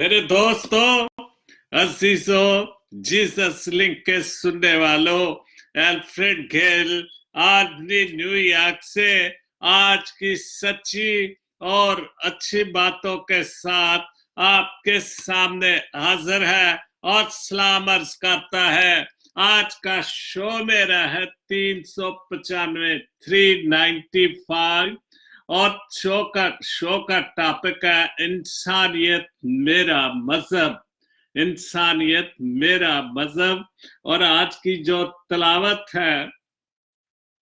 मेरे दोस्तों, अजीजों, Jesus link के सुनने वालों, एल्फ्रेड गेल आज भी न्यूयॉर्क से आज की सच्ची और अच्छी बातों के साथ आपके सामने हाजिर है और सलाम अर्ज करता है। आज का शो मेरा है 395 395 और शो का टॉपिक है इंसानियत मेरा मजहब, इंसानियत मेरा मजहब। और आज की जो तलावत है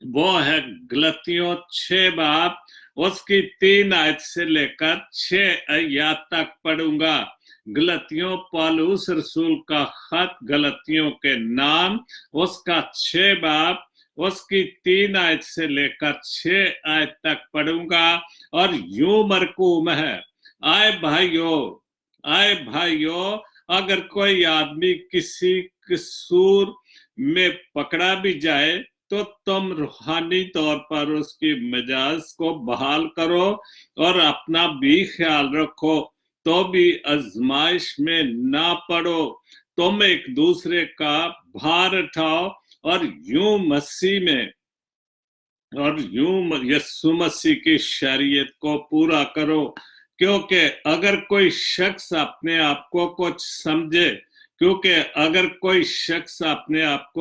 वो है गलतियों 6 बाब, उसकी 3 आयत से लेकर 6 आयत तक पढ़ूंगा। गलतियों पौलुस रसूल का खत गलतियों के नाम, उसका 6 बाब, उसकी 3 आयत से लेकर 6 आयत तक पढ़ूंगा। और यूं मरकूम है, आए भाइयों, अगर कोई आदमी किसी कसूर में पकड़ा भी जाए तो तुम रूहानी तौर पर उसकी मिजाज को बहाल करो और अपना भी ख्याल रखो, तो भी आजमाइश में ना पड़ो। तुम एक दूसरे का भार उठाओ और यूं यीशु मसीह की शरीयत को पूरा करो। क्योंकि अगर कोई शख्स अपने आप को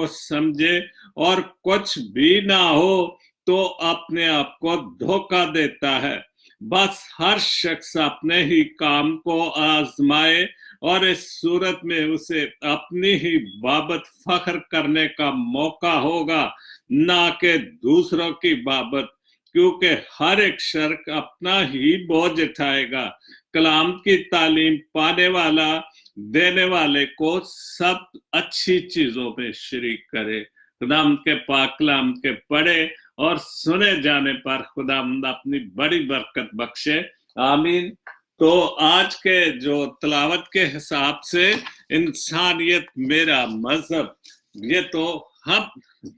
समझे और कुछ भी ना हो तो अपने आप को धोखा देता है। बस हर शख्स अपने ही काम को आजमाए और इस सूरत में उसे अपनी ही बाबत फख्र करने का मौका होगा, ना कि दूसरों की बाबत, क्योंकि हर एक शख्स अपना ही बोझ उठाएगा। कलाम की तालीम पाने वाला देने वाले को सब अच्छी चीजों में शरीक करे। खुदाम के पाक कलाम के पढ़े और सुने जाने पर खुदाम अपनी बड़ी बरकत बख्शे, आमीन। तो आज के जो तलावत के हिसाब से इंसानियत मेरा मजहब, ये तो हम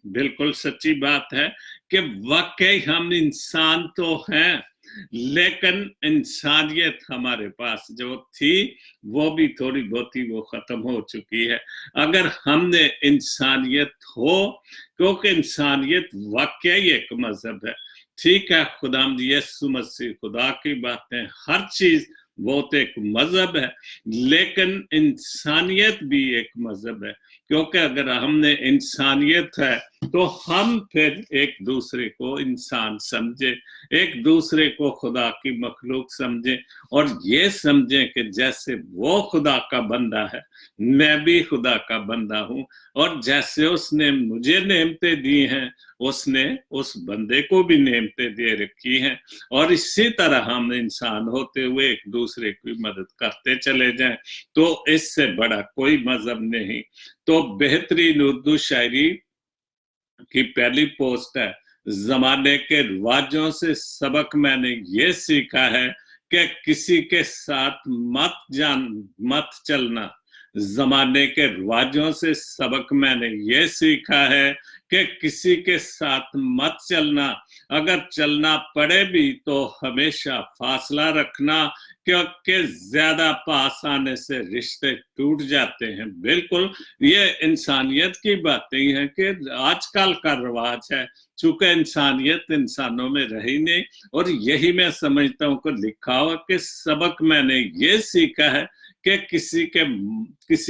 बिल्कुल सच्ची बात है कि वाकई हम इंसान तो हैं, लेकिन इंसानियत हमारे पास जो थी वो भी थोड़ी बहुत ही वो खत्म हो चुकी है। अगर हमने इंसानियत हो, क्योंकि इंसानियत वाकई एक मजहब है। ठीक है, खुदाम यीशु मसीह खुदा की बातें, हर चीज वो तो एक मजहब है, लेकिन इंसानियत भी एक मजहब है। क्योंकि अगर हमने इंसानियत है तो हम फिर एक दूसरे को इंसान समझे, एक दूसरे को खुदा की मखलूक समझे और ये समझें कि जैसे वो खुदा का बंदा है, मैं भी खुदा का बंदा हूं, और जैसे उसने मुझे नेमतें दी हैं उसने उस बंदे को भी नेमतें दे रखी हैं। और इसी तरह हम इंसान होते हुए एक दूसरे की मदद करते चले जाएं, तो इससे बड़ा कोई मजहब नहीं। तो बेहतरीन उर्दू शायरी की पहली पोस्ट है, जमाने के रिवाजों से सबक मैंने ये सीखा है कि किसी के साथ मत चलना। जमाने के रिवाजों से सबक मैंने ये सीखा है कि किसी के साथ मत चलना। अगर चलना पड़े भी तो हमेशा फासला रखना, क्योंकि ज्यादा पास आने से रिश्ते टूट जाते हैं। बिल्कुल ये इंसानियत की बातें हैं कि आजकल का रिवाज है, चूंकि इंसानियत इंसानों में रही नहीं। और यही मैं समझता हूँ कि लिखा हुआ कि सबक मैंने ये सीखा है कि किसी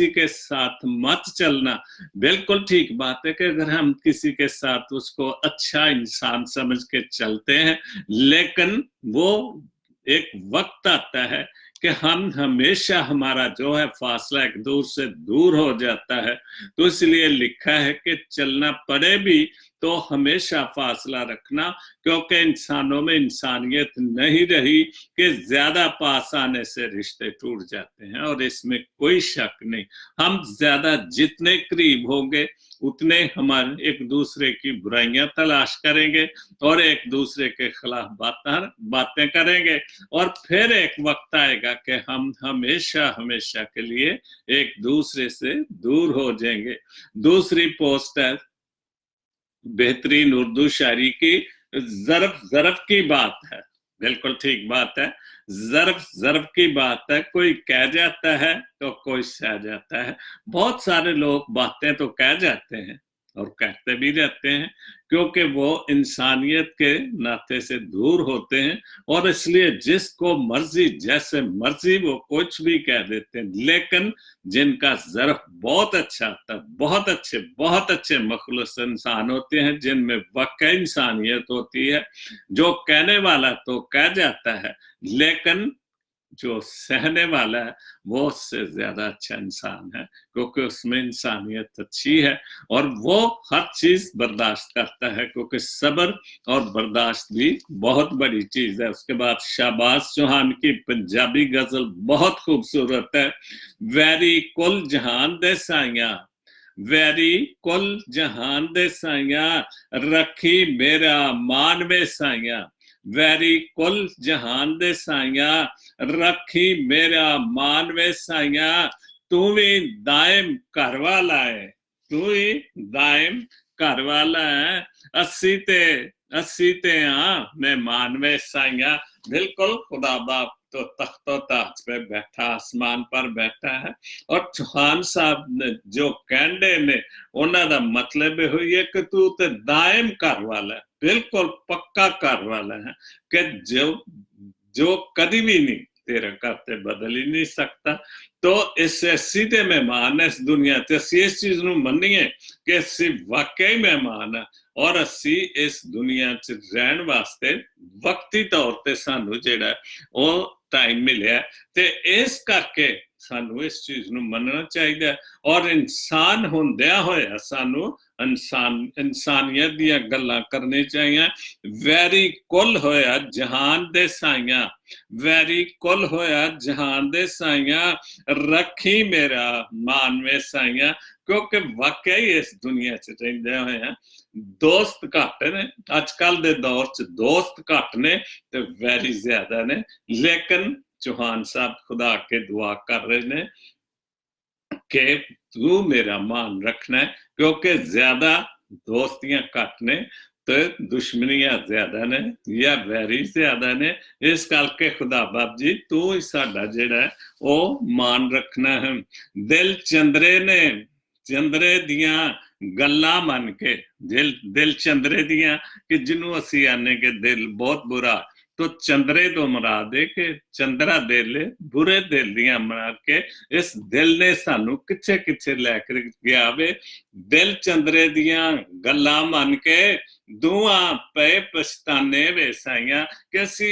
के साथ मत चलना। बिल्कुल ठीक बात है कि अगर हम किसी के साथ उसको अच्छा इंसान समझ के चलते हैं, लेकिन वो एक वक्त आता है कि हम हमेशा हमारा जो है फासला एक दूर से दूर हो जाता है। तो इसलिए लिखा है कि चलना पड़े भी तो हमेशा फासला रखना, क्योंकि इंसानों में इंसानियत नहीं रही कि ज्यादा पास आने से रिश्ते टूट जाते हैं। और इसमें कोई शक नहीं, हम ज्यादा जितने करीब होंगे उतने हमारे एक दूसरे की बुराइयां तलाश करेंगे और एक दूसरे के खिलाफ बातें करेंगे, और फिर एक वक्त आएगा कि हम हमेशा हमेशा के लिए एक दूसरे से दूर हो जाएंगे। दूसरी पोस्ट है बेहतरीन उर्दू शायरी की, ज़रफ़ की बात है। बिल्कुल ठीक बात है। ज़र्फ़ ज़र्फ़ की बात है, कोई कह जाता है तो कोई सह जाता है। बहुत सारे लोग बातें तो कह जाते हैं और कहते भी रहते हैं, क्योंकि वो इंसानियत के नाते से दूर होते हैं और इसलिए जिसको मर्ज़ी जैसे मर्ज़ी वो कुछ भी कह देते हैं। लेकिन जिनका ज़र्फ़ बहुत अच्छा होता है, बहुत अच्छे मख़लूस इंसान होते हैं, जिनमें वाक़ई इंसानियत होती है, जो कहने वाला तो कह जाता है, लेकिन जो सहने वाला है, वो उससे ज़्यादा अच्छा इंसान है, क्योंकि उसमें इंसानियत अच्छी है और वो हर चीज़ बर्दाश्त करता है, क्योंकि सब्र और बर्दाश्त भी बहुत बड़ी चीज़ है। उसके बाद शाहबाज चौहान की पंजाबी गज़ल बहुत खूबसूरत है। वैरी कुल जहान दे साइयां, वैरी कुल जहान दे साइयां, रखी मेरा मान वे साइयां, वैरी कुल जहान दे साइयां, रखी मेरा मान वे साइयां, तू भी दायम घर वाला है, तू ही दायम घर वाला है, अस्सी ते हाँ मैं मानवे साइयां। बिल्कुल खुदा बाप तो तख्तो ताज पे बैठा, आसमान पर बैठा है। और चौहान साहब ने जो कहंडे ने उन्हों का मतलब हुई है कि तू तो दायम घर वाला है, बिल्कुल पक्का घर वाला है, कि जो कभी भी नहीं तेरे घर से बदल ही नहीं सकता। तो इससे सीधे मेहमान है इस दुनिया से, असी इस चीज ਨੂੰ ਮੰਨੀਏ कि असी वाकई मेहमान है और असी इस दुनिया च रहन वास्ते वक्ती तौर ते सानू जेड़ा ਉਹ टाइम मिलिया ते इस करके सानू इस चीज ਨੂੰ ਮੰਨਣਾ ਚਾਹੀਦਾ और इंसान ਹੁੰਦਿਆਂ ਹੋਇਆ सानू इंसानियत ਦੀਆਂ ਗੱਲਾਂ ਕਰਨੀ ਚਾਹੀਦੀਆਂ। वैरी कुल होया जहान दे साइयां, वैरी कुल होया जहान दे साइयां, रखी मेरा मानवे साइयां, क्योंकि वाकई इस दुनिया च रहिंदे होए दोस्त घट ने, अजकल दे दौर च दोस्त घट ने ते वैरी ज्यादा ने। लेकिन चौहान साहब खुदा के दुआ कर रहे ने कि तू मेरा मान रखना है, क्योंकि ज्यादा दोस्तियां घट ने तो दुश्मनियां ज्यादा ने या वैरी ज्यादा ने। इस करके खुदा बाप जी तू ही साडा जेड़ा ओ मान रखना है। दिल चंद्रे ने, चंद्रे दियां गल्लां मन के, दिल चंद्रे दियां कि जिन्हों असी आने के दिल बहुत बुरा, तो चंद्रे तो मुराद है कि चंद्रा दिल बुरे दिल दियां मरा के इस दिल ने सानू किथे किथे लैकर गया वे। दिल चंद्रे दियां गल्लां मन के दुआ पे पछताने वे साइयां, कि असी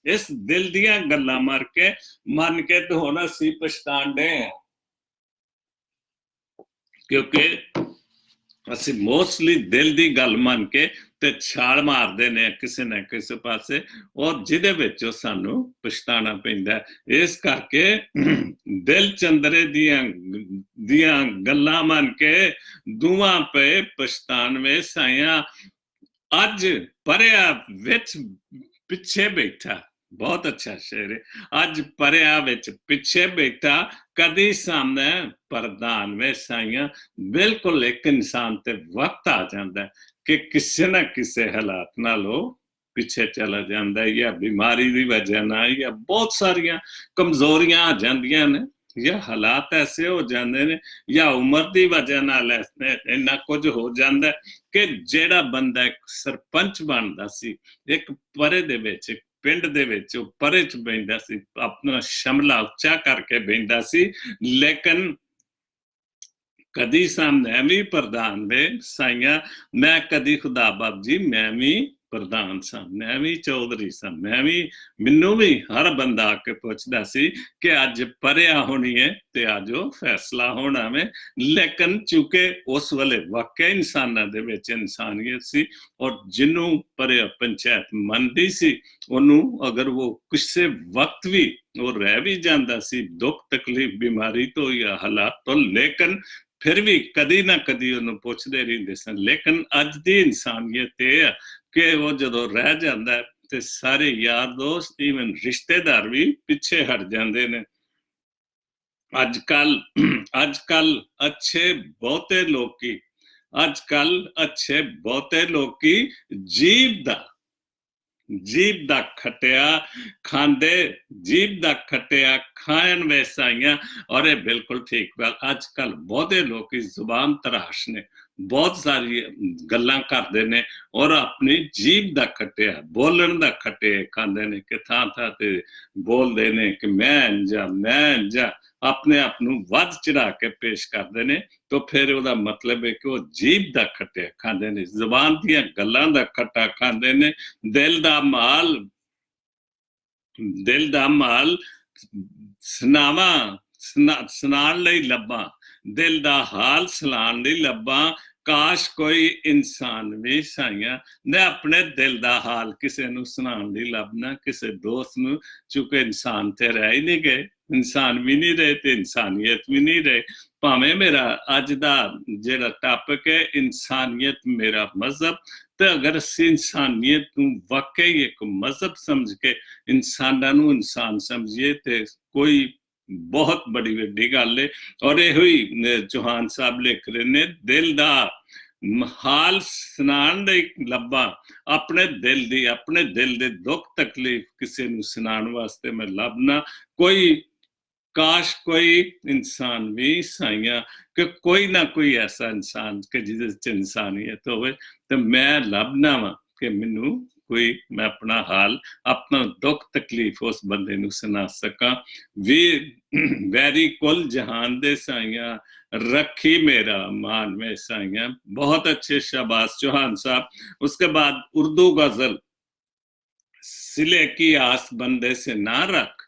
इस दिल दियां गल्लां मन के तो हुण असी पछतान डे हैं, क्योंकि ਅਸੀਂ ਮੋਸਟਲੀ ਦਿਲ ਦੀ ਗੱਲ ਮੰਨ ਕੇ ਤੇ ਛਾਲ ਮਾਰਦੇ ਨੇ ਕਿਸੇ ਨਾ ਕਿਸੇ ਪਾਸੇ, ਔਰ ਜਿਹਦੇ ਵਿੱਚ ਸਾਨੂੰ ਪਛਤਾਣਾ ਪੈਂਦਾ। ਇਸ ਕਰਕੇ ਦਿਲ ਚੰਦਰੇ ਦੀਆਂ ਗੱਲਾਂ ਮੰਨ ਕੇ ਦੁਆ ਪਏ ਪਛਤਾਨਵੇਂ ਸਾਈਆਂ, ਅੱਜ ਪਰਿਆ ਵਿੱਚ ਪਿੱਛੇ ਬੈਠਾ। बहुत अच्छा शेर है। अज परिया विच पिछे बैठा, कदी सामने प्रधान वे साइयां। बिल्कुल एक इंसान ते वक्त आ जाता है कि किसी ना किसी हालात नालों पिछे चला जाता है, या बीमारी की वजह ना, या बहुत सारिया कमजोरियां आ जांदियां ने, या हालात ऐसे हो जाते हैं, या उम्र की वजह नाल इन्ना कुछ हो जाता है कि जेड़ा बंदा एक सरपंच बनता सी एक परे दे विच पिंड दे विच परे च बहिंदा सी, अपना शमला उच्चा करके बहिंदा सी, लेकिन कदी सामने भी प्रधान वे साइयां, मैं कदी खुदा बाप जी मैं भी प्रधान सा, मैं भी चौधरी सा, मैं भी मैनू भी हर बंदा आके पुछदा सी कि अज परिया होनी है ते अज वो फैसला होना वे। लेकिन चूंकि उस वेले वाकई इंसानां दे विच इंसानियत सी, और जिन्हों परिया पंचायत मनदी सी उन्हों अगर वो किसी वक्त भी वो रह भी जाता सी, दुख तकलीफ बीमारी तो या हालात तो, लेकिन फिर भी कदी ना कदी उन्होंने पुछते रहिंदे सन। लेकिन अज दी इंसानियत ये है कि वो जदों रह जाता है तो सारे यार दोस्त ईवन रिश्तेदार भी पिछे हट जाते हैं। अजकल अच्छे बहुते लोकी, अजकल अच्छे बहुते लोकी जीभ दा जीभ दा खटिया खांदे जीभ दा खटिया खान वैसाइयां। और ये बिल्कुल ठीक गल, अजकल बहुते लोग इस जुबान तराश ने बहुत सारी गल्लां करदे ने और अपनी जीभ दा खटिया बोलन दा खटिया खांदे ने कि थां थां ते बोलदे ने कि मैं जा अपने आप नूं वध चढ़ा के पेश करदे ने। तो फिर ਉਹਦਾ मतलब है कि वो जीभ दा खटिया खांदे ने, जुबान दियां गल्लां दा खट्टा खांदे ने। दिल दा माल सुनाण लई लब्बां, दिल दा हाल सुनाण लई लब्बां। काश कोई इंसान भी साइयां मैं अपने दिल दा हाल किसे नूं सुनाण लई लभना, किसे दोस्त नूं, चूंकि इंसान ते रह ही नहीं गए, इंसान भी नहीं रहे ते इंसानियत भी नहीं रहे। भावें मेरा अज दा जिहड़ा टॉपिक है इंसानियत मेरा मजहब, तो अगर असीं इंसानियत नूं वाकई एक मजहब समझ के इंसानां नूं इंसान समझिए ते कोई बहुत बड़ी वड्डी गल है। और ये हुई चौहान साहब लिख रहे ने, दिल दा हाल सुनाण लई लब्बां, अपने दिल दे दुख तकलीफ किसी नूं सुनाण वास्ते मैं लभना। काश कोई इंसान भी साइयां कि कोई ना कोई ऐसा इंसान कि जिहदे इंसानियत होवे, ते मैं लभना वा कि मैनू कोई मैं अपना हाल अपना दुख तकलीफ उस बंदे नूं सुना सकां। वैरी कुल जहान दे साइयां रखी मेरा मान में साइयां। बहुत अच्छे शाबाश चौहान साहब। उसके बाद उर्दू गजल, सिले की आस बंदे से ना रख,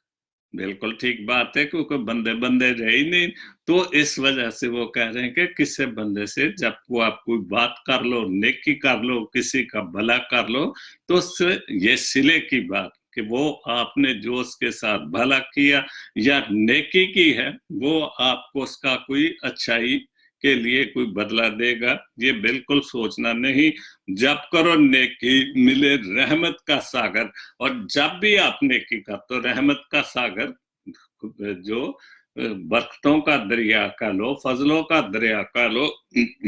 बिल्कुल ठीक बात है, क्योंकि बंदे रहे ही नहीं। तो इस वजह से वो कह रहे हैं कि किसी बंदे से जब वो आप कोई बात कर लो, नेकी कर लो, किसी का भला कर लो, तो उससे ये सिले की बात कि वो आपने जो उसके साथ भला किया या नेकी की है, वो आपको उसका कोई अच्छाई के लिए कोई बदला देगा, ये बिल्कुल सोचना नहीं। जब करो नेकी मिले रहमत का सागर, और जब भी आप नेकी कर तो रहमत का सागर जो बरकतों का दरिया का लो, फजलों का दरिया का लो।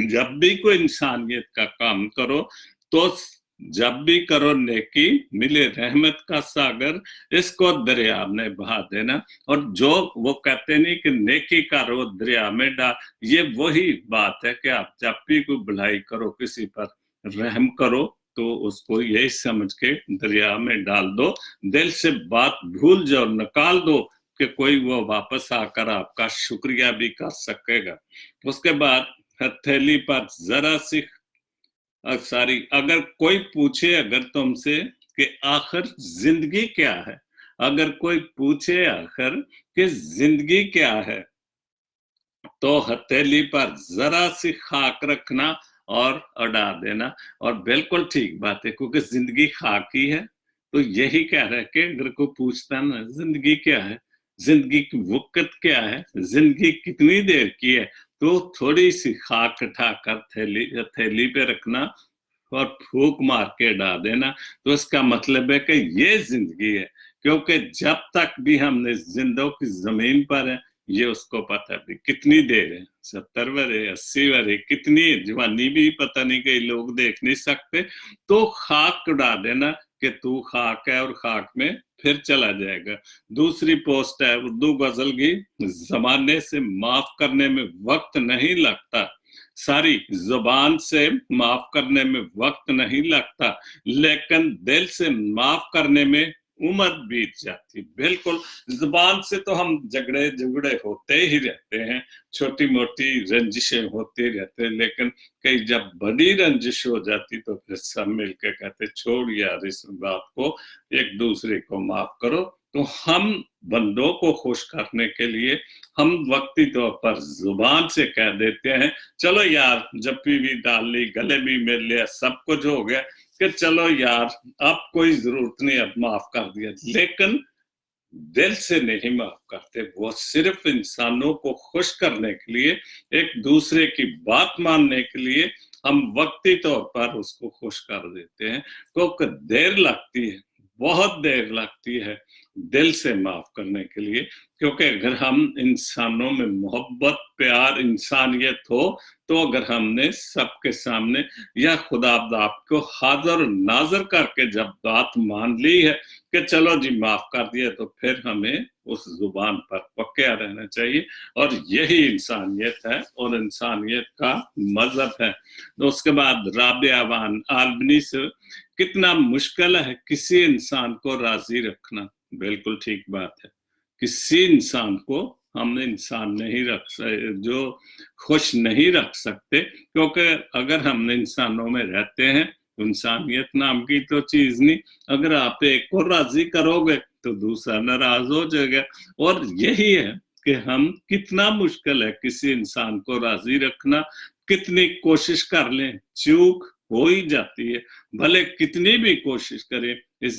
जब भी कोई इंसानियत का काम करो तो जब भी करो नेकी मिले रहमत का सागर, इसको दरिया में बहा देना। और जो वो कहते नहीं कि नेकी करो दरिया में डाल, ये वही बात है कि आप जब भी कोई भलाई करो, किसी पर रहम करो, तो उसको यही समझ के दरिया में डाल दो, दिल से बात भूल जाओ, निकाल दो कि कोई वो वापस आकर आपका शुक्रिया भी कर सकेगा। उसके बाद हथेली पर जरा सी सारी, अगर कोई पूछे अगर तुमसे कि आखिर जिंदगी क्या है, अगर कोई पूछे आखिर कि जिंदगी क्या है, तो हथेली पर जरा सी खाक रखना और उड़ा देना। और बिल्कुल ठीक बात है, क्योंकि जिंदगी खाक ही है। तो यही कह रहे कि अगर कोई पूछता ना जिंदगी क्या है, जिंदगी की वक़्त क्या है, जिंदगी कितनी देर की है, तो थोड़ी सी खाक उठाकर थैली पे रखना और फूंक मार के उड़ा देना। तो इसका मतलब है कि ये जिंदगी है, क्योंकि जब तक भी हमने जिंदों की जमीन पर है, ये उसको पता भी कितनी देर है, 70 वरे 80 वरे, कितनी जवानी भी पता नहीं, कई लोग देख नहीं सकते। तो खाक उड़ा देना कि तू खाक है और खाक में फिर चला जाएगा। दूसरी पोस्ट है उर्दू गजल की, जमाने से माफ करने में वक्त नहीं लगता, सारी जुबान से माफ करने में वक्त नहीं लगता, लेकिन दिल से माफ करने में उम्र बीत जाती। बिल्कुल, जुबान से तो हम झगड़े होते ही रहते हैं, छोटी मोटी रंजिशें होती रहते हैं, लेकिन कई जब बड़ी रंजिश हो जाती तो फिर सब मिलकर कहते छोड़ यार इस बात को, एक दूसरे को माफ करो। तो हम बंदों को खुश करने के लिए हम वक्ती तौर पर जुबान से कह देते हैं चलो यार, जप्पी भी डाल ली, गले भी मिल लिया, सब कुछ हो गया कि चलो यार अब कोई जरूरत नहीं, अब माफ कर दिया। लेकिन दिल से नहीं माफ करते, वो सिर्फ इंसानों को खुश करने के लिए, एक दूसरे की बात मानने के लिए हम वक्ती तौर पर उसको खुश कर देते हैं, क्योंकि देर लगती है। बहुत देर लगती है दिल से माफ करने के लिए, क्योंकि अगर हम इंसानों में मोहब्बत, प्यार, इंसानियत हो, तो अगर हमने सबके सामने या खुदा आपको हाजिर नाजर करके जब बात मान ली है कि चलो जी माफ कर दिया, तो फिर हमें उस जुबान पर पक्का रहना चाहिए। और यही इंसानियत है और इंसानियत का मजहब है। तो उसके बाद राबिया वान आलबनी से, कितना मुश्किल है किसी इंसान को राजी रखना। बिल्कुल ठीक बात है, किसी इंसान को हम इंसान नहीं रख सकते, जो खुश नहीं रख सकते, क्योंकि अगर हम इंसानों में रहते हैं, इंसानियत नाम की तो चीज नहीं। अगर आप एक को राजी करोगे तो दूसरा नाराज हो जाएगा। और यही है कि हम, कितना मुश्किल है किसी इंसान को राजी रखना, कितनी कोशिश कर लें चूक हो ही जाती है। भले कितनी भी कोशिश करें इस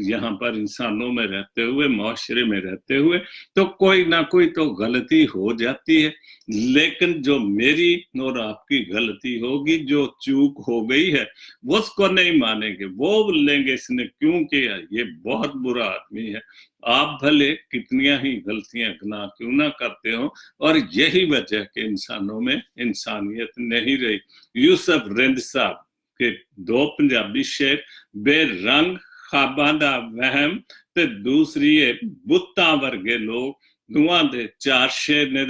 यहाँ पर इंसानों में रहते हुए, माशरे में रहते हुए, तो कोई ना कोई तो गलती हो जाती है। लेकिन जो मेरी और आपकी गलती होगी, जो चूक हो गई है, वो उसको नहीं मानेंगे, वो बोलेंगे इसने क्यों किया, ये बहुत बुरा आदमी है। आप भले कितनियां ही गलतियां गुनाह क्यों ना करते हो, और यही वजह के इंसानों में इंसानियत नहीं रही। यूसुफ रिंद साहब के 2 पंजाबी शेर, बेरंग खाबां दा वहम ते दूसरी है बुत्तां वर्गे लोग, दुआ दे 4 शेर ने।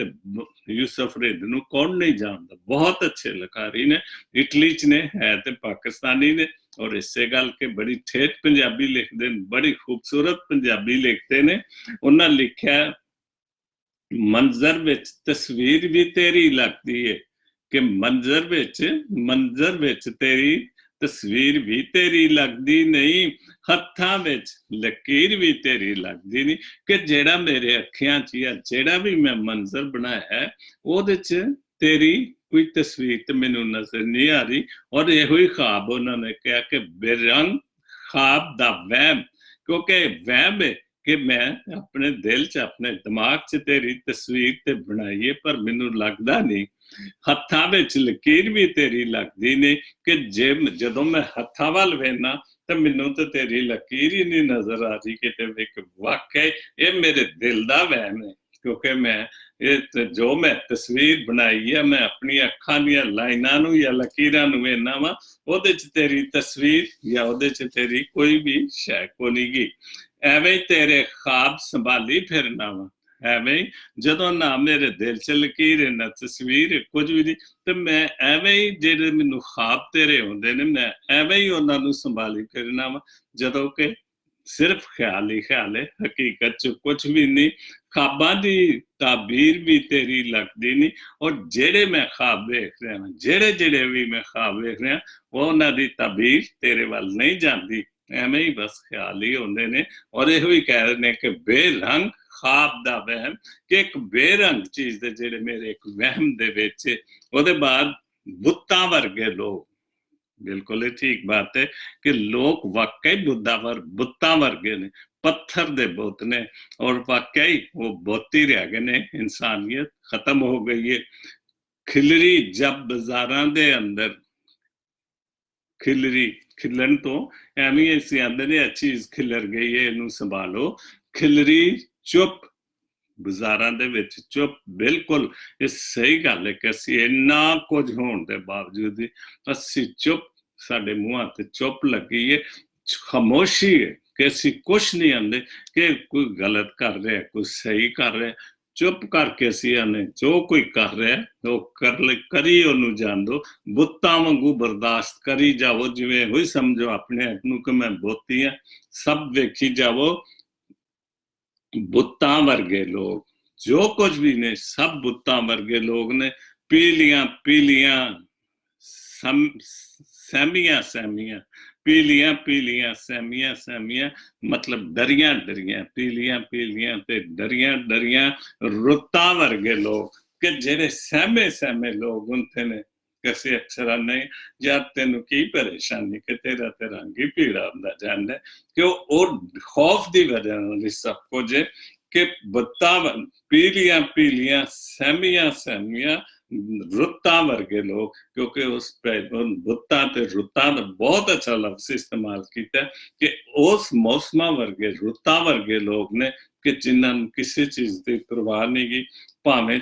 यूसुफ रिंद नूं कौन नहीं जानता, बहुत अच्छे लखारी ने, इटली च ने, है ते पाकिस्तानी ने, और इसे गल के बड़ी ठेठ पंजाबी लिखते हैं, बड़ी खूबसूरत पंजाबी लिखते ने। उन्हें लिखा, मंजर विच तस्वीर भी तेरी लगती है, कि मंजर विच तेरी तस्वीर भी तेरी लगदी नहीं, हत्थां विच लकीर भी तेरी लगदी नहीं। कि जेड़ा मेरे अखियां च या जेड़ा भी मैं मंजर बनाया है, ओहदे च तेरी कोई तस्वीर तो मैनू नजर नहीं आ रही। और यो ही ख्वाब उन्होंने कहा कि बेरंग ख्वाब दा वहम, क्योंकि वहम है कि मैं अपने दिल च, अपने दिमाग च तेरी तस्वीर ते बनाई है, पर मैनू लगदा नहीं। हत्थां विच लकीर भी तेरी लगदी नहीं, कि जे जदों मैं हत्थां वल वेखना तो मैनू तो तेरी लकीर ही नहीं नजर आ रही। कि वाकई ये मेरे दिल दा वहम है, क्योंकि मैं ये जो मैं तस्वीर बनाई है, मैं अपनी अखां दी लाइनां नूं या लकीरां नूं वेखना वा, ओहदे च तेरी तस्वीर या ओहदे च तेरी कोई भी शै कोनी गी। एवें तेरे ख्वाब संभाली फिरना वा, एवें जदों ना मेरे दिल च लकीर है, ना तस्वीर है, कुछ भी नहीं, तो मैं एवें ही जेडे मैनू ख्वाब तेरे आउंदे ने, मैं एवें ही उन्हां नूं संभाली फिरना वा, जदों कि सिर्फ ख्याल ही ख्याल है, हकीकत च कुछ भी नहीं। ख्वाबां दी ताबीर भी तेरी लगदी नहीं, और जेड़े मैं ख्वाब वेख रहा, जेड़े जेड़े भी मैं ख्वाब वेख रहा, वो उन्हां दी ताबीर तेरे वल नहीं जाती, एवें ही बस ख्याल ही होंदे ने। और इहो ही कह रहे ने कि बेरंग ख्वाब दा वहम, कि एक बेरंग चीज दे जेड़े मेरे एक वहम दे विच, ओहदे बाद बुत्तां वर्गे लोग। बिल्कुल ही ठीक बात है कि लोग वाकई बुत्तां वर्गे ने, पत्थर दे बुत ने, और वाकई वो बुत ही रह गए ने, इंसानियत खत्म हो गई है। खिलरी जब बाजारां दे अंदर, खिलरी खिलन तो एवें असीं आंदे ने चीज खिलर गई है, इनू संभालो। खिलरी चुप बाजारां दे विच चुप, बिल्कुल ये सही गल है कि असीं इन्ना कुछ होण दे बावजूद भी असीं चुप, साडे मूहां ते चुप लगी है, खामोशी है कि असीं कुछ नहीं आंदे कि कोई गलत कर रहा है, कोई सही कर रहा है। चुप करके असीं आने जो कोई कर रहा है वो करी उन्होंने जान दो, बुत्तां वांगू बर्दाश्त करी जाओ, जिवें होई समझो अपने आप नूं कि मैं बुत ही हां, सब वेखी जाओ। बुत्तां वर्गे लोग जो कुछ भी ने, सब बुत्तां वर्गे लोग ने। पीलियां पीलियां सहमियां सहमियां, पीलियां पीलियां सहमियां सहमियां, मतलब डरियां डरियां, पीलियां पीलियां ते डरियां डरियां रुत्तां वर्गे लोग, कि जेड़े सहमे सहमे लोग होंदे ने। कैसे अक्षरा नहीं यार, तेनू की परेशानी कि तेरा ते रंग ही पीड़ा हुंदा जांदा, कि वो खौफ की वजह नाल सब कुछ है। कि बुत्तां पीलियां पीलियां सहमियां सहमियां रुत्ता वर्गे लोग, क्योंकि उस पे रुत्ता ते रुत्ता ने बहुत अच्छा लफ्ज इस्तेमाल किया कि उस मौसमा वर्गे रुत्ता वर्गे लोग ने कि जिन्हां ਨੂੰ ਕਿਸੇ ਚੀਜ਼ ਦੀ ਪਰਵਾਹ ਨਹੀਂ ਗੀ, ਭਾਵੇਂ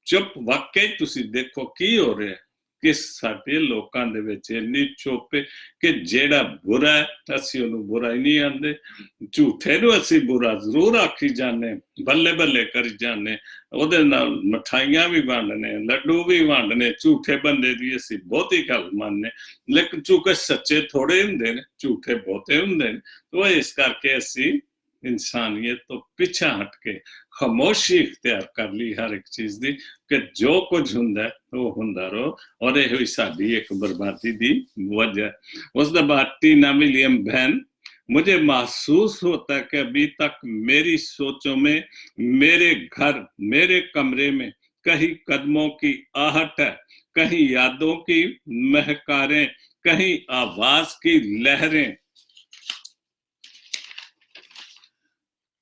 ਚੁੱਪ। ਵਾਕਈ ਤੁਸੀਂ ਦੇਖੋ ਕੀ ਹੋ ਰਿਹਾ ਕਿ ਸਾਡੇ ਲੋਕਾਂ ਦੇ ਵਿੱਚ ਇੰਨੀ ਚੁੱਪ ਹੈ ਕਿ ਜਿਹੜਾ ਬੁਰਾ ਹੈ ਅਸੀਂ ਉਹਨੂੰ ਬੁਰਾ ਹੀ ਨਹੀਂ ਆਂਦੇ, ਝੂਠੇ ਨੂੰ ਅਸੀਂ ਬੁਰਾ ਜ਼ਰੂਰ ਆਖੀ ਜਾਂਦੇ, ਬੱਲੇ ਬੱਲੇ ਕਰੀ ਜਾਂਦੇ, ਉਹਦੇ ਨਾਲ ਮਠਾਈਆਂ ਵੀ ਵੰਡਨੇ, ਲੱਡੂ ਵੀ ਵੰਡਨੇ, ਝੂਠੇ ਬੰਦੇ ਦੀ ਅਸੀਂ ਬਹੁਤੀ ਗੱਲ ਮੰਨਨੇ, ਲੇਕਿਨ ਚੂੰਕਿ ਸੱਚੇ ਥੋੜੇ ਹੁੰਦੇ ਨੇ, ਝੂਠੇ ਬਹੁਤੇ ਹੁੰਦੇ ਨੇ, ਉਹ ਇਸ ਕਰਕੇ ਅਸੀਂ इंसानियत तो पिछा हट के खामोशी इख्तियार कर ली हर एक चीज दी कि जो कुछ हुंदा वो हुंदा रहो, और ये हुई साडी एक बर्बादी दी वजह। उस दा बाद टीना विलियम बहन, मुझे महसूस होता है कि अभी तक मेरी सोचों में, मेरे घर, मेरे कमरे में कहीं कदमों की आहट है, कहीं यादों की महकारें, कहीं आवाज की लहरें,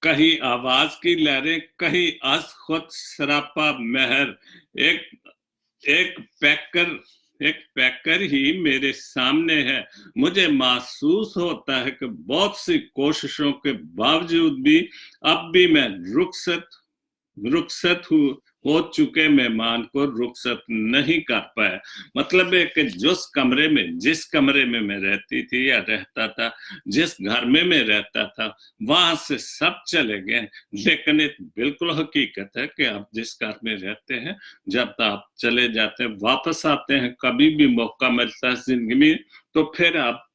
कहीं आवाज की लहरें, कहीं अस खुद सरापा महर। एक पैकर ही मेरे सामने है। मुझे महसूस होता है कि बहुत सी कोशिशों के बावजूद भी अब भी मैं रुखसत हो चुके मेहमान को रुखसत नहीं कर पाया। मतलब है कि जिस कमरे में मैं रहती थी या रहता था, जिस घर में मैं रहता था, वहां से सब चले गए। लेकिन एक बिल्कुल हकीकत है कि आप जिस घर में रहते हैं, जब आप चले जाते हैं, वापस आते हैं, कभी भी मौका मिलता है जिंदगी में, तो फिर आप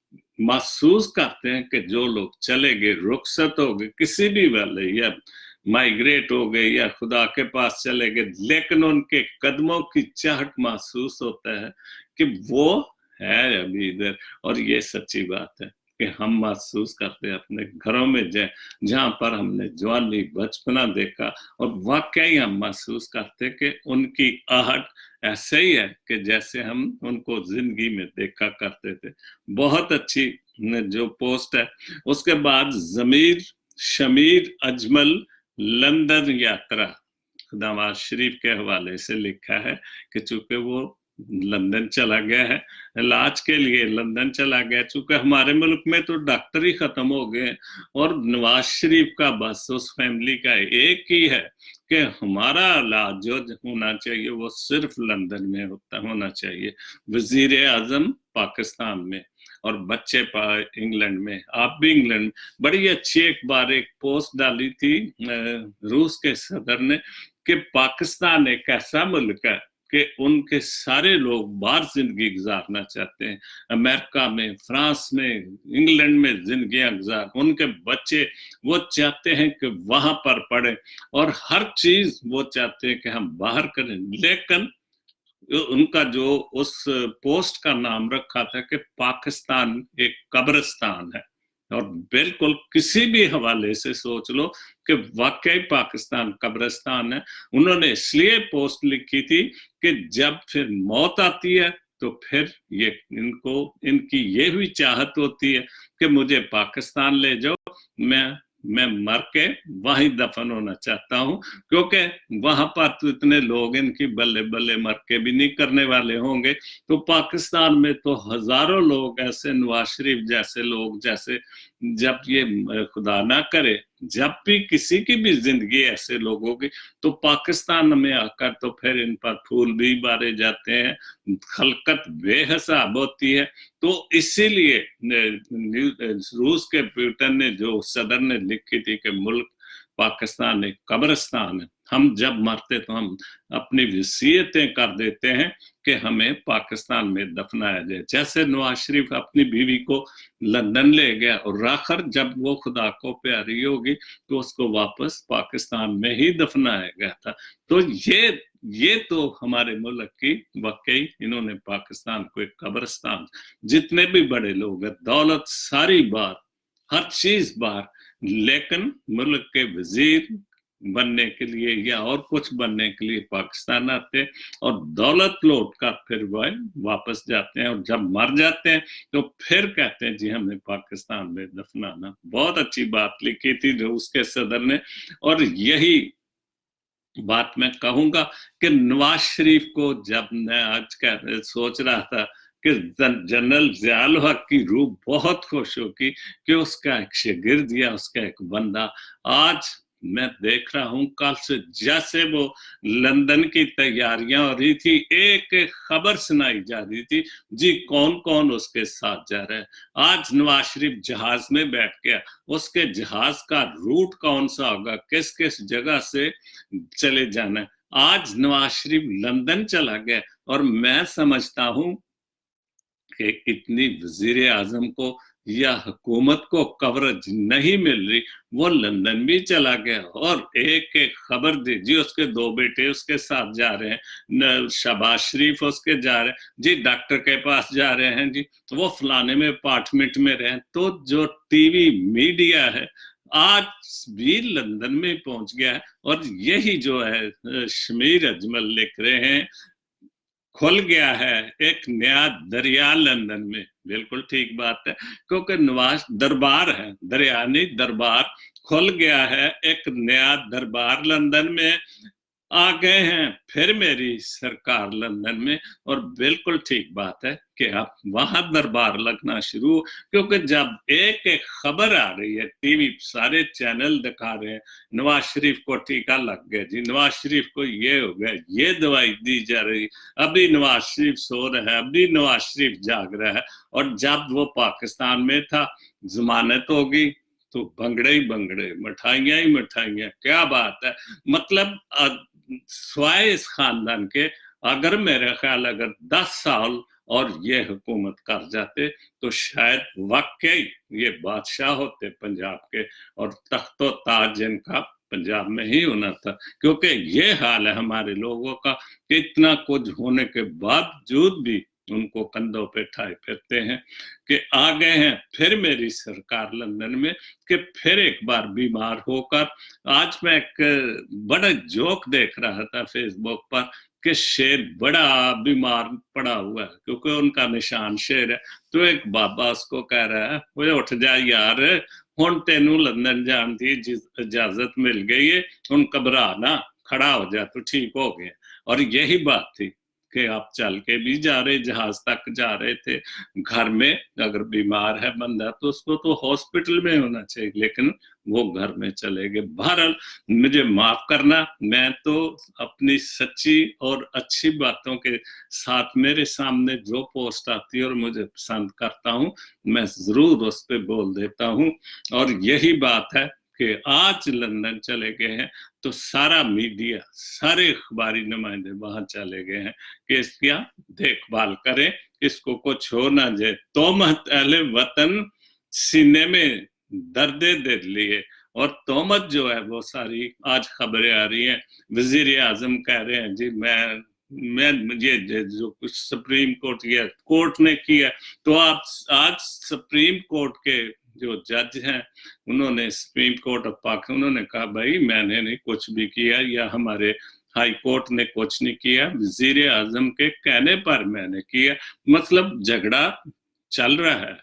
महसूस करते हैं कि जो लोग चले गए, रुखसत हो गए, किसी भी वाले या माइग्रेट हो गए या खुदा के पास चले गए, लेकिन उनके कदमों की चाहत महसूस होता है कि वो है अभी इधर। और ये सच्ची बात है कि हम महसूस करते हैं अपने घरों में जहाँ पर हमने जवानी बचपना देखा, और वाकई हम महसूस करते कि उनकी आहट ऐसे ही है कि जैसे हम उनको जिंदगी में देखा करते थे। बहुत अच्छी जो पोस्ट है। उसके बाद जमीर शमीर अजमल लंदन यात्रा नवाज शरीफ के हवाले से लिखा है कि चूंकि वो लंदन चला गया है, इलाज के लिए लंदन चला गया, चूंकि हमारे मुल्क में तो डॉक्टर ही खत्म हो गए, और नवाज शरीफ का बस उस फैमिली का एक ही है कि हमारा इलाज जो होना चाहिए वो सिर्फ लंदन में होना चाहिए, वजीर आजम पाकिस्तान में और बच्चे इंग्लैंड में। आप भी इंग्लैंड। बड़ी अच्छी एक बार एक पोस्ट डाली थी रूस के सदर ने कि पाकिस्तान एक ऐसा मुल्क है कि उनके सारे लोग बाहर जिंदगी गुजारना चाहते हैं, अमेरिका में, फ्रांस में, इंग्लैंड में जिंदगियां गुजार, उनके बच्चे वो चाहते हैं कि वहां पर पढ़ें, और हर चीज वो चाहते हैं कि हम बाहर करें। लेकिन उनका जो उस पोस्ट का नाम रखा था कि पाकिस्तान एक कब्रिस्तान है, और बिल्कुल किसी भी हवाले से सोच लो कि वाकई पाकिस्तान कब्रिस्तान है। उन्होंने इसलिए पोस्ट लिखी थी कि जब फिर मौत आती है तो फिर ये इनकी ये हुई चाहत होती है कि मुझे पाकिस्तान ले जाओ, मैं मर के वहीं दफन होना चाहता हूं, क्योंकि वहां पर तो इतने लोग इनकी बल्ले बल्ले मर के भी नहीं करने वाले होंगे। तो पाकिस्तान में तो हजारों लोग ऐसे, नवाज शरीफ जैसे लोग, जैसे जब ये खुदा ना करे जब भी किसी की भी जिंदगी ऐसे लोगों की, तो पाकिस्तान में आकर तो फिर इन पर फूल भी बारे जाते हैं, खलकत बेहिसाब होती है। तो इसीलिए रूस के पुतिन ने, जो सदर ने लिखी थी कि मुल्क पाकिस्तान एक कब्रिस्तान है, हम जब मरते तो हम अपनी वसीयतें कर देते हैं कि हमें पाकिस्तान में दफनाया जाए। जैसे नवाज शरीफ अपनी बीवी को लंदन ले गया, और आखिर जब वो खुदा को प्यारी होगी तो उसको वापस पाकिस्तान में ही दफनाया गया था। तो ये तो हमारे मुल्क की वाकई, इन्होंने पाकिस्तान को एक कब्रिस्तान, जितने भी बड़े लोग हैं, दौलत सारी बार, हर चीज बार, लेकिन मुल्क के वजीर बनने के लिए या और कुछ बनने के लिए पाकिस्तान आते हैं, और दौलत लौट कर फिर वह वापस जाते हैं, और जब मर जाते हैं तो फिर कहते हैं जी हमें पाकिस्तान में दफनाना। बहुत अच्छी बात लिखी थी रूस के सदर ने, और यही बात मैं कहूंगा कि नवाज शरीफ को जब मैं आज सोच रहा था कि जनरल ज़ियाउल हक की रूह बहुत खुश होगी कि उसका एक शागिर्द या उसका एक बंदा, आज मैं देख रहा हूं कल से जैसे वो लंदन की तैयारियां हो रही थी, एक एक खबर सुनाई जा रही थी जी, कौन कौन उसके साथ जा रहा है। आज नवाज शरीफ जहाज में बैठ गया, उसके जहाज का रूट कौन सा होगा, किस किस जगह से चले जाना है। आज नवाज शरीफ लंदन चला गया और मैं समझता हूं कि कितनी वजीर आजम को या हुकूमत को कवरेज नहीं मिल रही, वो लंदन भी चला गया और एक एक खबर दी जी, उसके 2 बेटे उसके साथ जा रहे हैं, शहबाज शरीफ उसके जा रहे हैं जी, डॉक्टर के पास जा रहे हैं जी, वो फलाने में अपार्टमेंट में रहे। तो जो टीवी मीडिया है आज भी लंदन में पहुंच गया है और यही जो है शमीर अजमल लिख रहे हैं, खुल गया है एक नया दरिया लंदन में। बिल्कुल ठीक बात है, क्योंकि नवाज दरबार है, दरिया नहीं दरबार, खुल गया है एक नया दरबार लंदन में। आ गए हैं फिर मेरी सरकार लंदन में, और बिल्कुल ठीक बात है कि अब वहां दरबार लगना शुरू, क्योंकि जब एक एक खबर आ रही है, टीवी सारे चैनल दिखा रहे हैं, नवाज शरीफ को टीका लग गया जी, नवाज शरीफ को ये हो गया, ये दवाई दी जा रही, अभी नवाज शरीफ सो रहा है, अभी नवाज शरीफ जाग रहा है। और जब वो पाकिस्तान में था, जमानत होगी तो भंगड़े ही भंगड़े, मिठाइयां ही मिठाइयां, क्या बात है। मतलब स्वाय इस खानदान के अगर मेरे ख्याल अगर 10 साल और ये हुकूमत कर जाते तो शायद वाकई ये बादशाह होते पंजाब के, और तख्तो ताज जिनका पंजाब में ही होना था। क्योंकि ये हाल है हमारे लोगों का, इतना कुछ होने के बावजूद भी उनको कंधों पे ठाए फिरते हैं कि आ गए हैं फिर मेरी सरकार लंदन में, कि फिर एक बार बीमार होकर। आज मैं एक बड़ा जोक देख रहा था फेसबुक पर कि शेर बड़ा बीमार पड़ा हुआ है, क्योंकि उनका निशान शेर है। तो एक बाबा उसको कह रहा है, वो उठ जा यार, हुण तेनू लंदन जान की इजाजत मिल गई है, हुण घबरा ना, खड़ा हो जा, तो ठीक हो गया। और यही बात थी कि आप चल के भी जा रहे, जहाज तक जा रहे थे। घर में अगर बीमार है बंदा तो उसको तो हॉस्पिटल में होना चाहिए, लेकिन वो घर में चले गए। बहरहाल मुझे माफ करना, मैं तो अपनी सच्ची और अच्छी बातों के साथ मेरे सामने जो पोस्ट आती है और मुझे पसंद करता हूँ, मैं जरूर उस पर बोल देता हूँ। और यही बात है कि आज लंदन चले गए हैं तो सारा मीडिया, सारे अखबारी नुमाइंदे वहां चले गए हैं कि इसकी देखभाल करें, इसको कुछ हो ना जाए। तोहमत अहले वतन सीने में दर्द दे लिए, और तोहमत जो है वो सारी आज खबरें आ रही हैं, वजीर आजम कह रहे हैं जी मैं ये जो कुछ सुप्रीम कोर्ट या कोर्ट ने किया, तो आप आज सुप्रीम कोर्ट के जो जज हैं उन्होंने, सुप्रीम कोर्ट ऑफ पाक, उन्होंने कहा भाई मैंने नहीं कुछ भी किया, या हमारे हाई कोर्ट ने कुछ नहीं किया, वजीर आजम के कहने पर मैंने किया। मतलब झगड़ा चल रहा है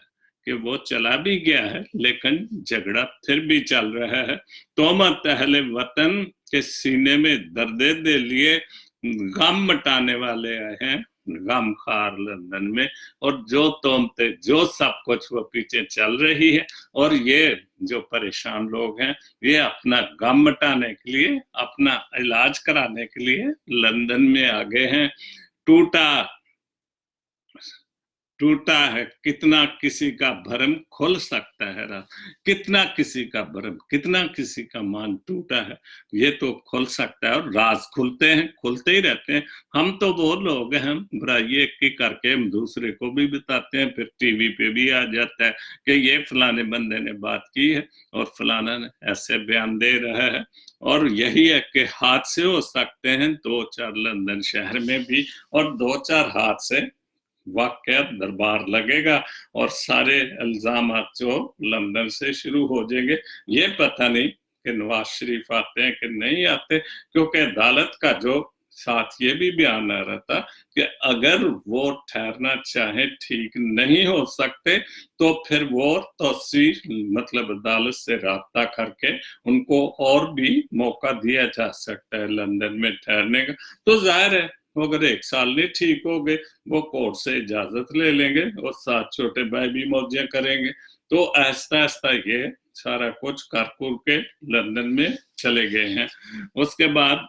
कि वो चला भी गया है, लेकिन झगड़ा फिर भी चल रहा है। तोहमत अहले वतन के सीने में दर्द दे लिए गम मटाने वाले आए हैं गम खार लंदन में, और जो तोमते जो सब कुछ वो पीछे चल रही है। और ये जो परेशान लोग हैं, ये अपना गम मटाने के लिए, अपना इलाज कराने के लिए लंदन में आ गए हैं। टूटा है कितना किसी का भरम खुल सकता है, कितना किसी का भरम, कितना किसी का मान टूटा है, ये तो खुल सकता है। और राज खुलते हैं, खुलते ही रहते हैं। हम तो वो लोग हैं, हम बुराई एक ही करके हम दूसरे को भी बताते हैं, फिर टीवी पे भी आ जाता है कि ये फलाने बंदे ने बात की है और फलाना ने ऐसे बयान दे रहा है। और यही है कि हादसे हो सकते हैं 2-4 लंदन शहर में भी, और 2-4 हादसे वाकया दरबार लगेगा और सारे इल्जाम जो लंदन से शुरू हो जाएंगे। ये पता नहीं कि नवाज शरीफ आते हैं कि नहीं आते, क्योंकि अदालत का जो साथ ये भी बयान आ रहा था कि अगर वो ठहरना चाहे, ठीक नहीं हो सकते, तो फिर वो तौसीर मतलब अदालत से राब्ता करके उनको और भी मौका दिया जा सकता है लंदन में ठहरने का। तो जाहिर है अगर 1 साल नहीं ठीक हो गए, वो कोर्ट से इजाजत ले लेंगे और साथ छोटे भाई भी मौजें करेंगे। तो आहिस्ता आहिस्ता ये सारा कुछ कर के लंदन में चले गए हैं। उसके बाद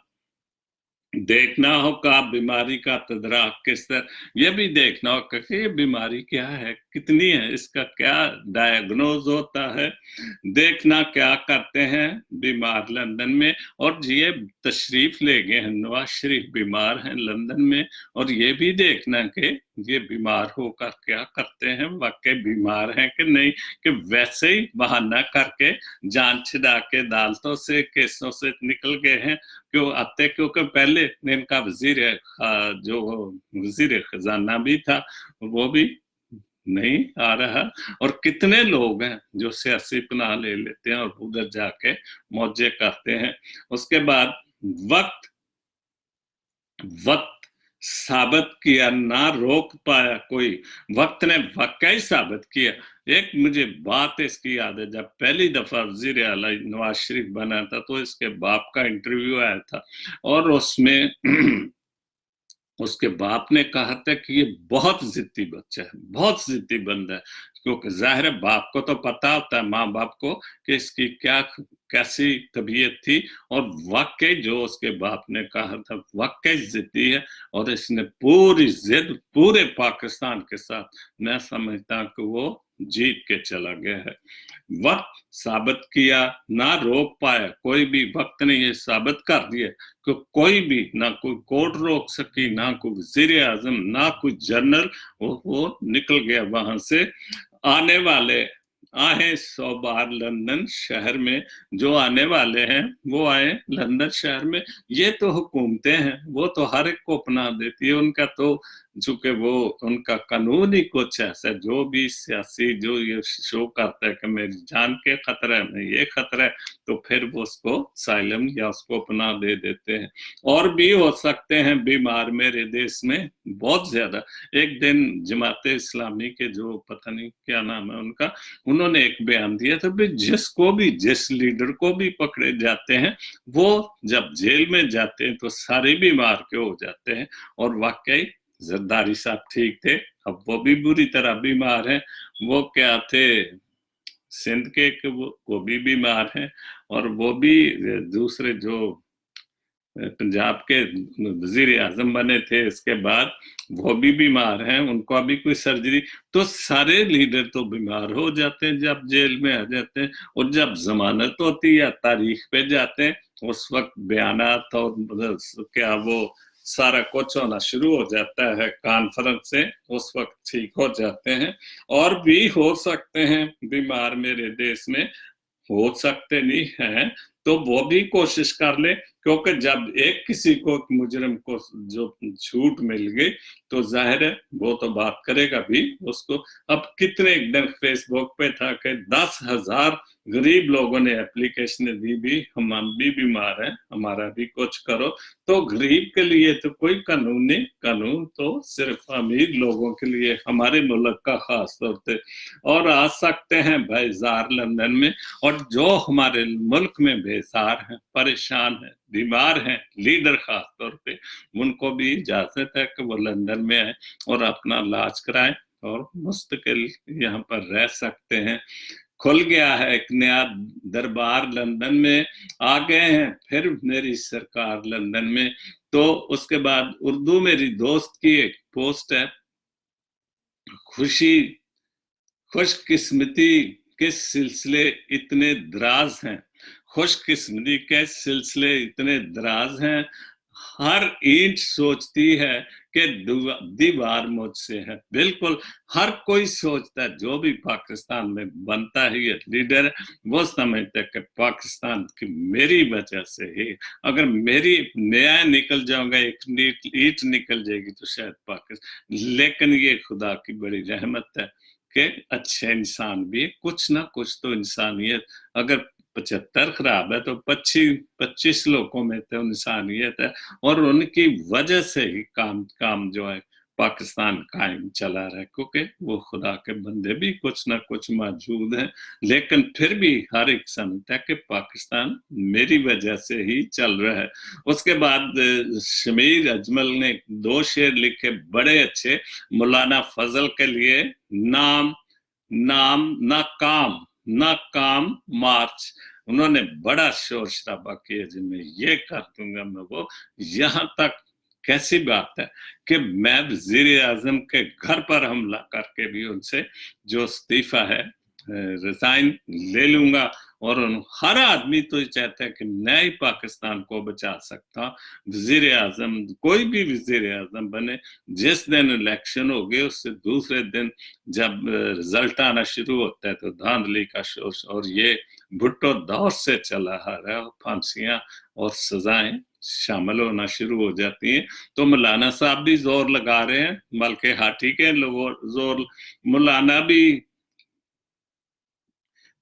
देखना होगा बीमारी का तदराक किस तरह, ये भी देखना होगा कि ये बीमारी क्या है, कितनी है, इसका क्या डायग्नोज होता है, देखना क्या करते हैं बीमार लंदन में। और ये तशरीफ ले गए हैं, नवाज शरीफ बीमार हैं लंदन में, और ये भी देखना कि ये बीमार होकर क्या करते हैं, वाकई बीमार हैं कि नहीं, कि वैसे ही बहाना करके जान छिड़ा के अदालतों से केसों से निकल गए हैं क्यों आते, क्योंकि पहले इनका जो वजीर खजाना भी था वो भी नहीं आ रहा। और कितने लोग हैं जो सियासी पनाह ले लेते हैं और उधर जाके मौजे करते हैं। उसके बाद वक्त साबित किया, ना रोक पाया कोई, वक्त ने वाकई साबित किया। एक मुझे बात इसकी याद है, जब पहली दफा वजीर आला नवाज शरीफ बना था तो इसके बाप का इंटरव्यू आया था और उसमें उसके बाप ने कहा था कि ये बहुत जिद्दी बच्चा है, बहुत जिद्दी बंदा है, क्योंकि जाहिर है बाप को तो पता होता है, माँ बाप को, कि इसकी क्या कैसी तबीयत थी। और वाकई जो उसके बाप ने कहा था वाकई जिद्दी है, और इसने पूरी जिद पूरे पाकिस्तान के साथ, मैं समझता हूँ कि वो जीत के चला गया है। वक्त साबित किया, ना रोक पाया कोई भी, वक्त ने ये साबित कर दिया कि कोई भी, ना कोई कोर्ट रोक सकी, ना कोई वजीर आजम, ना कोई जनरल, वो निकल गया वहां से। आने वाले आए 100 बार लंदन शहर में, जो आने वाले हैं वो आए लंदन शहर में। ये तो हुकूमतें हैं, वो तो हर एक को अपना देती है, उनका तो चूंकि वो उनका कानून ही कुछ ऐसा, जो भी सियासी जो ये शो करता है कि मेरी जान के खतरा है, मैं ये खतरा है, तो फिर वो उसको साइलम या उसको अपना दे देते हैं। और भी हो सकते हैं बीमार मेरे देश में बहुत ज्यादा। एक दिन जमात इस्लामी के जो पता नहीं क्या नाम है उनका, उन्होंने एक बयान दिया था भी जिसको भी, जिस लीडर को भी पकड़े जाते हैं वो जब जेल में जाते हैं तो सारे बीमार के हो जाते हैं। और वाकई जरदारी साहब ठीक थे, अब वो भी बुरी तरह बीमार हैं। वो क्या थे, सिंध के वो भी बीमार हैं, और वो भी दूसरे जो पंजाब के वजीर आजम बने थे इसके बाद, वो भी बीमार हैं, उनको अभी कोई सर्जरी। तो सारे लीडर तो बीमार हो जाते हैं जब जेल में आ जाते हैं, और जब जमानत होती है या तारीख पे जाते हैं उस वक्त बयानात और क्या वो सारा कुछ होना शुरू हो जाता है कॉन्फ्रेंस से, उस वक्त ठीक हो जाते हैं। और भी हो सकते हैं बीमार मेरे देश में, हो सकते नहीं हैं, तो वो भी कोशिश कर ले, क्योंकि जब एक किसी को, मुजरिम को जो छूट मिल गई तो जाहिर है वो तो बात करेगा भी उसको। अब कितने एक दिन फेसबुक पे था कि 10,000 गरीब लोगों ने एप्लीकेशन दी भी, हम भी बीमार हैं, हमारा भी कुछ करो। तो गरीब के लिए तो कोई कानून नहीं, कानून तो सिर्फ अमीर लोगों के लिए, हमारे मुल्क का खास तौर पे। और आ सकते हैं बेजार लंदन में, और जो हमारे मुल्क में बेजार हैं, परेशान हैं, बीमार हैं लीडर खास तौर पे, उनको भी इजाजत है कि वो लंदन में आए और अपना इलाज कराएं और मुस्तकिल यहाँ पर रह सकते हैं। खुल गया है एक नया दरबार लंदन में, आ गए हैं फिर मेरी सरकार लंदन में। तो उसके बाद उर्दू मेरी दोस्त की एक पोस्ट है, खुशकिस्मती के सिलसिले इतने दराज हैं, खुशकिस्मती के सिलसिले इतने दराज हैं, हर ईंट सोचती है कि दीवार मुझसे है। बिल्कुल हर कोई सोचता है, जो भी पाकिस्तान में बनता है ये लीडर, वो समझता है कि पाकिस्तान की मेरी वजह से ही, अगर मेरी न्याय निकल जाऊंगा, एक ईंट निकल जाएगी तो शायद पाकिस्तान। लेकिन ये खुदा की बड़ी रहमत है कि अच्छे इंसान भी, कुछ ना कुछ तो इंसानियत, अगर 75 खराब है, तो 25 लोगों में तो इंसानियत है, और उनकी वजह से ही काम जो है पाकिस्तान कायम चला रहा है, क्योंकि वो खुदा के बंदे भी कुछ ना कुछ मौजूद हैं, लेकिन फिर भी हर एक समझता है कि पाकिस्तान मेरी वजह से ही चल रहा है। उसके बाद शमीर अजमल ने 2 शेर लिखे बड़े अच्छे, मौलाना फजल के लिए, नाम ना काम मार्च। उन्होंने बड़ा शोर शराबा किया जी मैं ये कर दूंगा, मैं वो। यहाँ तक कैसी बात है कि मैं वजीर आजम के घर पर हमला करके भी उनसे जो इस्तीफा है रिजाइन ले लूंगा, और हर आदमी तो चाहता है कि मैं ही पाकिस्तान को बचा सकता। वजीर आजम, कोई भी वजीर आजम बने, जिस दिन इलेक्शन हो गए उससे दूसरे दिन जब रिजल्ट आना शुरू होता है तो धांधली का शोर, और ये भुट्टो दौर से चला आ रहा है, फांसियां और सजाएं शामिल होना शुरू हो जाती हैं। तो मौलाना साहब भी जोर लगा रहे हैं, मलके हाथी के लोग जोर,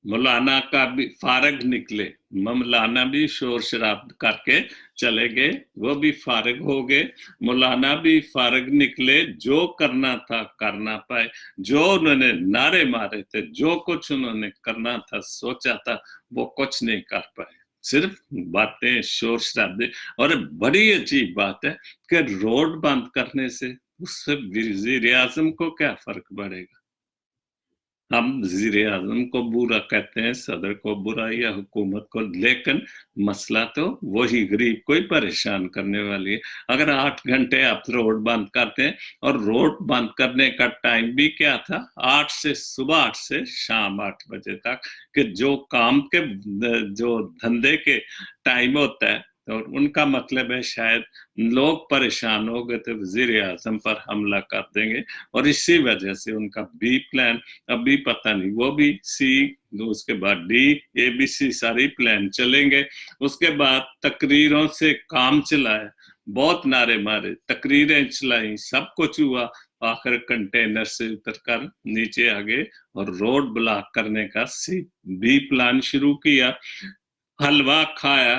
मौलाना का भी फारग निकले, मौलाना भी शोर शराब करके चले गए, वो भी फारग हो गए। मौलाना भी फारग निकले, जो करना था करना पाए, जो उन्होंने नारे मारे थे, जो कुछ उन्होंने करना था सोचा था, वो कुछ नहीं कर पाए, सिर्फ बातें शोर शराबे। और बड़ी अजीब बात है कि रोड बंद करने से उससे वजीर आजम को क्या फर्क पड़ेगा? हम वजीर आजम को बुरा कहते हैं, सदर को बुरा या हुकूमत को, लेकिन मसला तो वही गरीब को ही परेशान करने वाली है। अगर 8 घंटे आप रोड बंद करते हैं, और रोड बंद करने का टाइम भी क्या था, सुबह 8 से शाम 8 बजे तक, कि जो काम के जो धंधे के टाइम होता है, और उनका मतलब है शायद लोग परेशान हो गए तो वजीर आजम पर हमला कर देंगे, और इसी वजह से उनका बी प्लान अभी पता नहीं, वो भी सी, उसके बाद डी, ABC सारी प्लान चलेंगे। उसके बाद तकरीरों से काम चलाया, बहुत नारे मारे, तकरीरें चलाई, सब कुछ हुआ, आखिर कंटेनर से उतरकर नीचे आ गए और रोड ब्लॉक करने का बी प्लान शुरू किया। हलवा खाया,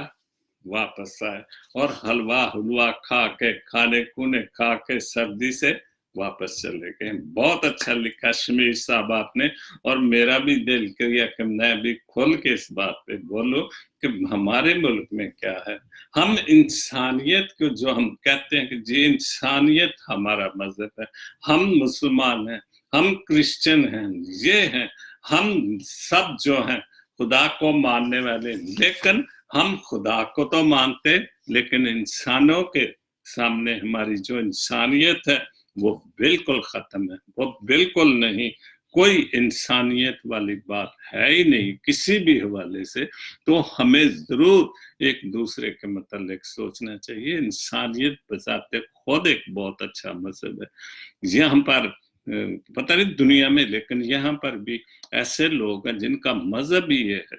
वापस आए, और हलवा खा के, खाने खूने खा के सर्दी से वापस चले गए। बहुत अच्छा लिखा शमीर साहब आपने, और मेरा भी दिल किया कि मैं भी खोल के इस बात पे बोलूं कि हमारे मुल्क में क्या है। हम इंसानियत को, जो हम कहते हैं कि जी इंसानियत हमारा मजहब है, हम मुसलमान हैं, हम क्रिश्चियन हैं, ये हैं, हम सब जो हैं खुदा को मानने वाले, लेकिन हम खुदा को तो मानते, लेकिन इंसानों के सामने हमारी जो इंसानियत है वो बिल्कुल खत्म है, वो बिल्कुल नहीं, कोई इंसानियत वाली बात है ही नहीं किसी भी हवाले से। तो हमें जरूर एक दूसरे के मतलब सोचना चाहिए। इंसानियत बजाते खुद एक बहुत अच्छा मजहब है। यहाँ पर पता नहीं दुनिया में, लेकिन यहाँ पर भी ऐसे लोग हैं जिनका मजहब ही ये है,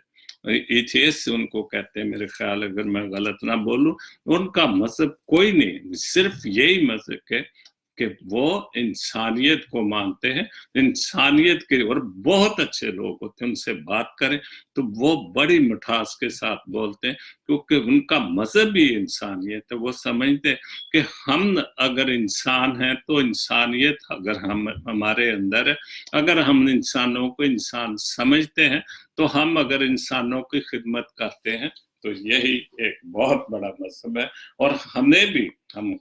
एथियस्ट उनको कहते हैं मेरे ख्याल, अगर मैं गलत ना बोलूं, उनका मजहब कोई नहीं, सिर्फ यही मजहब है कि वो इंसानियत को मानते हैं, इंसानियत के, और बहुत अच्छे लोग होते हैं, उनसे बात करें तो वो बड़ी मिठास के साथ बोलते हैं, क्योंकि उनका मजहब ही इंसानियत है। वो समझते हैं कि हम अगर इंसान हैं तो इंसानियत अगर हमारे अंदर है, अगर हम इंसानों को इंसान समझते हैं, तो हम अगर इंसानों की खिदमत करते हैं, तो यही एक बहुत बड़ा मजहब है। और हमें भी, हम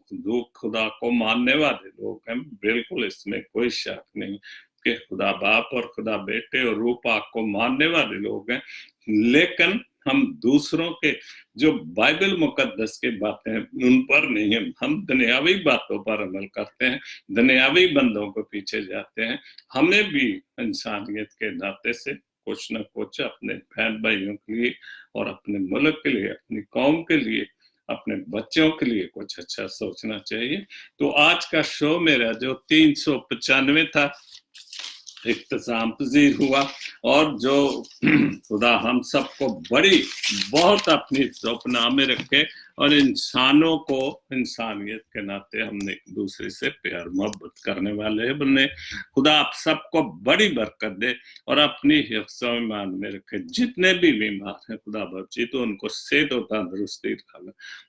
खुदा को मानने वाले लोग हैं, बिल्कुल इसमें कोई शक नहीं कि खुदा बाप और खुदा बेटे और रूह पाक को मानने वाले लोग हैं, लेकिन हम दूसरों के जो बाइबल मुकद्दस के बातें हैं उन पर नहीं, हम दुनियावी बातों पर अमल करते हैं, दुनियावी बंदों को पीछे जाते हैं। हमें भी इंसानियत के नाते से कुछ न कुछ अपने बहन भाइयों के लिए और अपने मुल्क के लिए, अपनी कौम के लिए, अपने बच्चों के लिए कुछ अच्छा सोचना चाहिए। तो आज का शो मेरा जो 395 था, इख्तिताम पजीर हुआ, और जो खुदा हम सबको बड़ी बहुत अपनी अपना में रखे, اور انسانوں کو انسانیت کے ناطے ہم نے ایک دوسرے سے پیار محبت کرنے والے بنے. خدا آپ سب کو بڑی برکت دے اور اپنی حفظ و ایمان میں رکھے. جتنے بھی بیمار ہیں خدا بخشی تو ان کو صحت و تندرستی رکھا.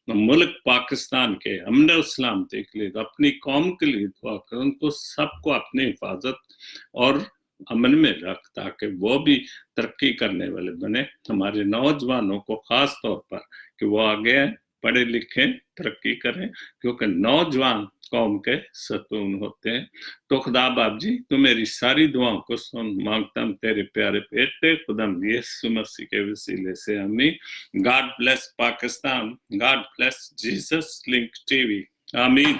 ملک پاکستان کے امن و سلامتی کے لیے اپنی قوم کے لیے دعا کریں, ان کو سب کو اپنی حفاظت اور امن میں رکھ تاکہ وہ بھی ترقی کرنے والے بنے. ہمارے نوجوانوں کو خاص طور پر کہ وہ آگے پڑھے لکھیں ترقی کریں کیونکہ نوجوان قوم کے ستون ہوتے ہیں. تو خدا باپ جی تو میری ساری دعاؤں کو سن مانگتا ہوں تیرے پیارے بیٹے خدا یسوع مسیح کے وسیلے سے آمین. God bless Pakistan. God bless Jesus Link TV. آمین.